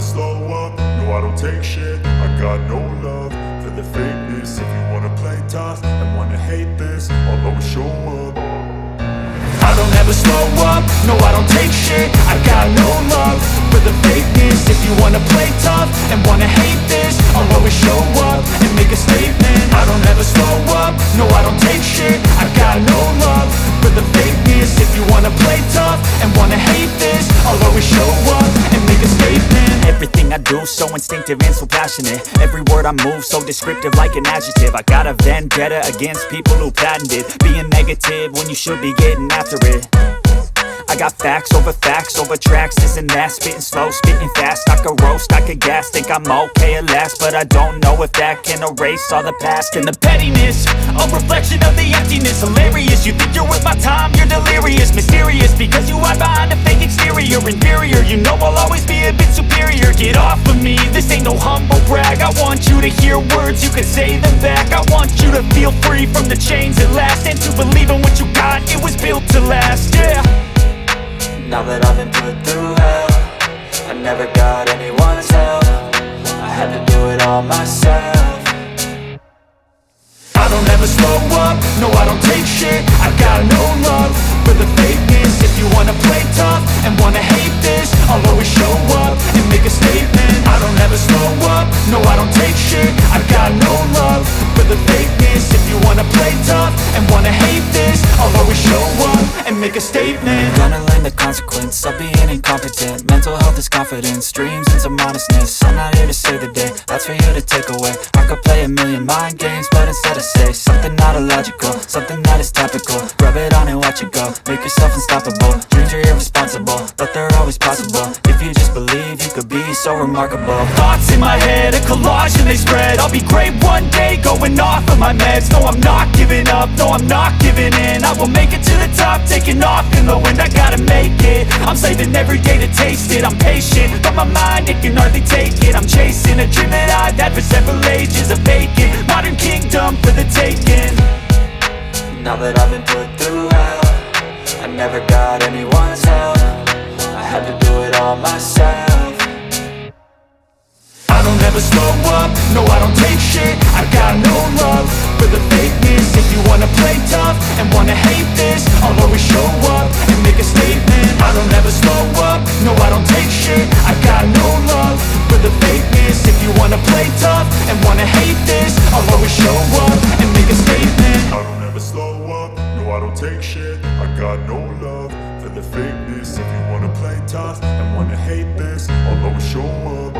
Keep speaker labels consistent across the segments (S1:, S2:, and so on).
S1: slow up, no I don't take shit. I got no love for the fakeness. If you wanna play tough and wanna hate this, I'll always show up. I don't ever slow up, no I don't take shit. I got no love for the fakeness. If you wanna play tough and wanna hate this, I'll always show up and make a statement. I don't ever slow up, no I don't take shit. I got no love for the fakeness. If you wanna play tough and wanna hate this, I'll always show up and make a statement.
S2: Everything I do so instinctive and so passionate. Every word I move so descriptive like an adjective. I got a vendetta against people who patented being negative when you should be getting after it. I got facts over tracks, this and that. Spitting slow, spitting fast, I could roast, I could gas. Think I'm okay at last, but I don't know if that can erase all the past. And the pettiness, a reflection of the emptiness. Hilarious, you think you're worth my time, you're delirious. Mysterious, because you hide behind a fake exterior. Inferior, you know I'll always be a bit superior. Get off of me, this ain't no humble brag. I want you to hear words, you can say them back. I want you to feel free from the chains at last, and to believe in what you got, it was built to last, yeah.
S3: Now that I've been put through hell, I never got anyone's help. I had to do it all myself.
S1: I don't ever slow up, no I don't take shit. I got no love for the fakeness. If you wanna play tough and wanna hate this, I'll always show up and make a statement. I don't ever slow up, no I don't take shit. I got no love for the fakeness. If you wanna play tough and wanna hate this, I'll always show up and make a statement.
S3: Gonna learn the consequence of being incompetent. Mental health is confidence, dreams and some modestness. I'm not here to save the day, that's for you to take away. I could play a million mind games, but instead I say something not illogical, something that is topical. Rub it on and watch it go, make yourself unstoppable. Dreams are irresponsible, but they're always possible. If you just believe, you could be so remarkable.
S2: Thoughts in my head, a collage and they spread. I'll be great one day, going off of my meds. No, I'm not giving up, no, I'm not giving in. I will make it to the top, taking off in the wind. I gotta make it, I'm saving every day to taste it. I'm patient, but my mind, it can hardly take it. I'm chasing a dream that I've had for several ages. A vacant, modern kingdom for the taking.
S3: Now that I've been put through hell, I never got anyone's help. I had to do it all myself.
S1: I don't ever slow up, no I don't take shit. I got no love for the fakeness. If you wanna play tough and wanna hate this, I'll always show up and make a statement. I don't ever slow up, no I don't take shit. I got no love for the fakeness. If you wanna play tough and wanna hate this, I'll always show up and make a statement. I don't ever slow up, no I don't take shit. I got no love for the fakeness. If you wanna play tough and wanna hate this, I'll always show up.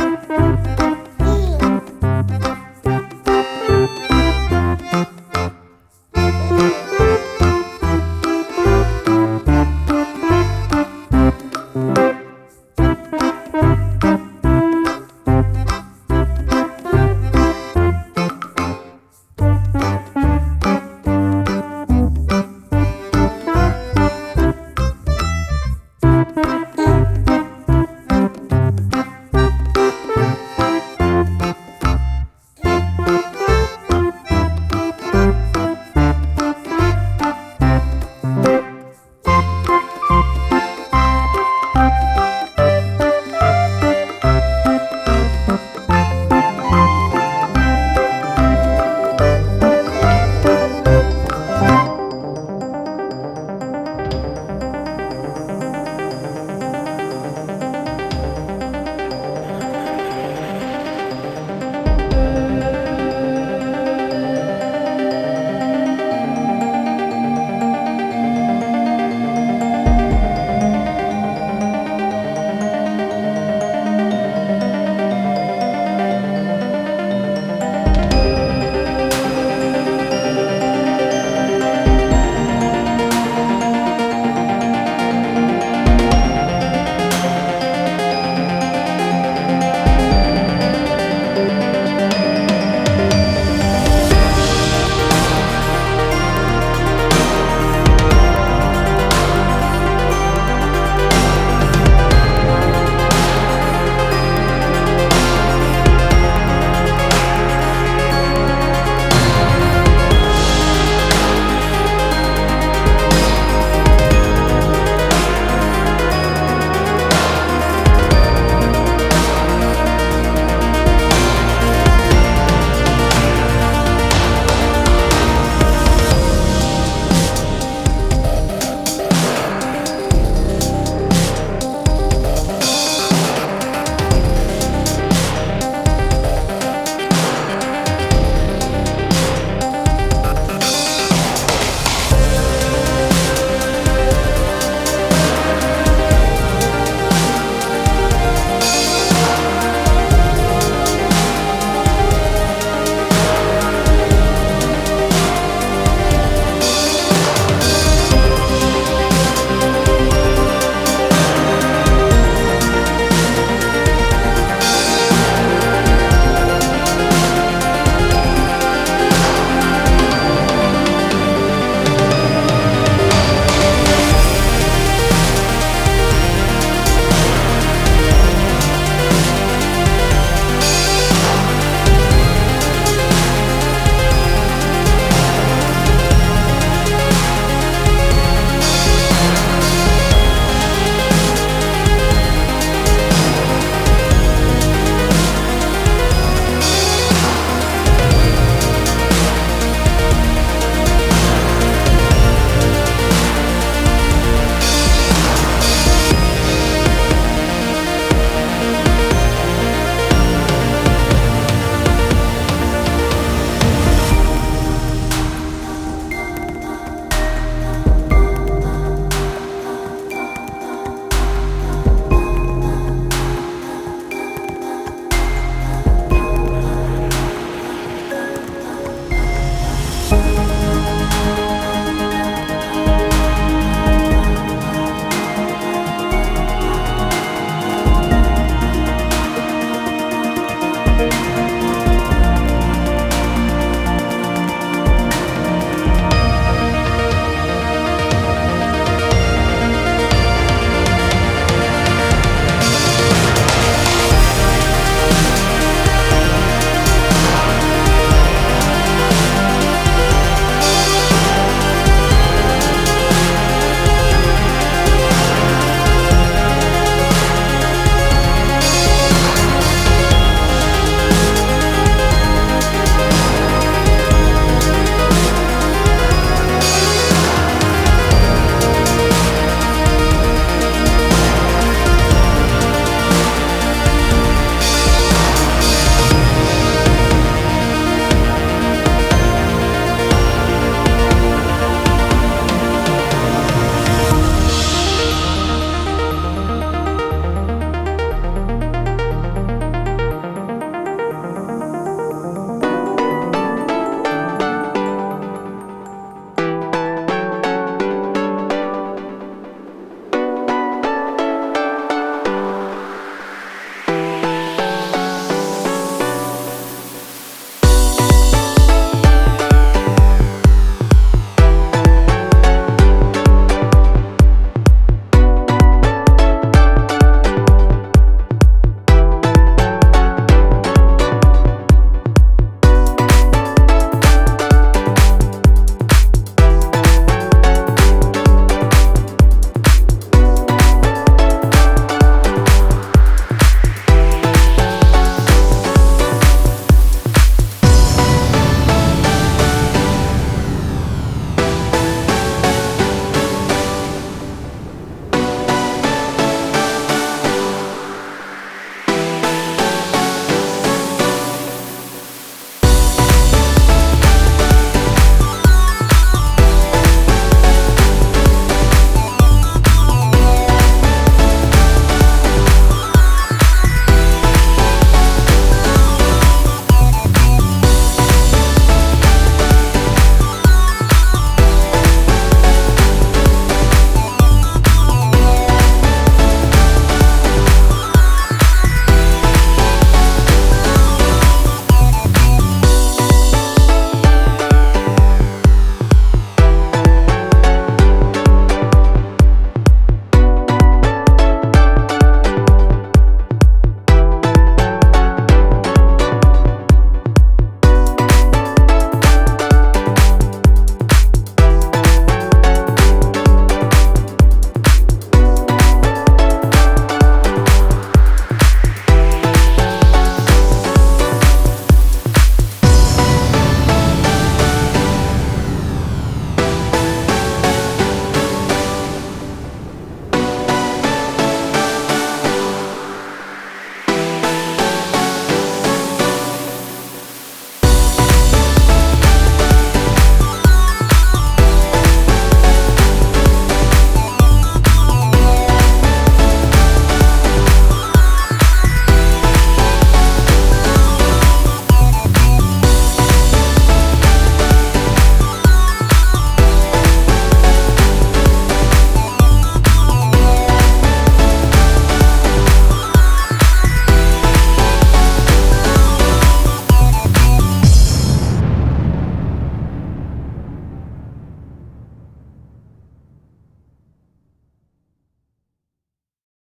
S4: Bye.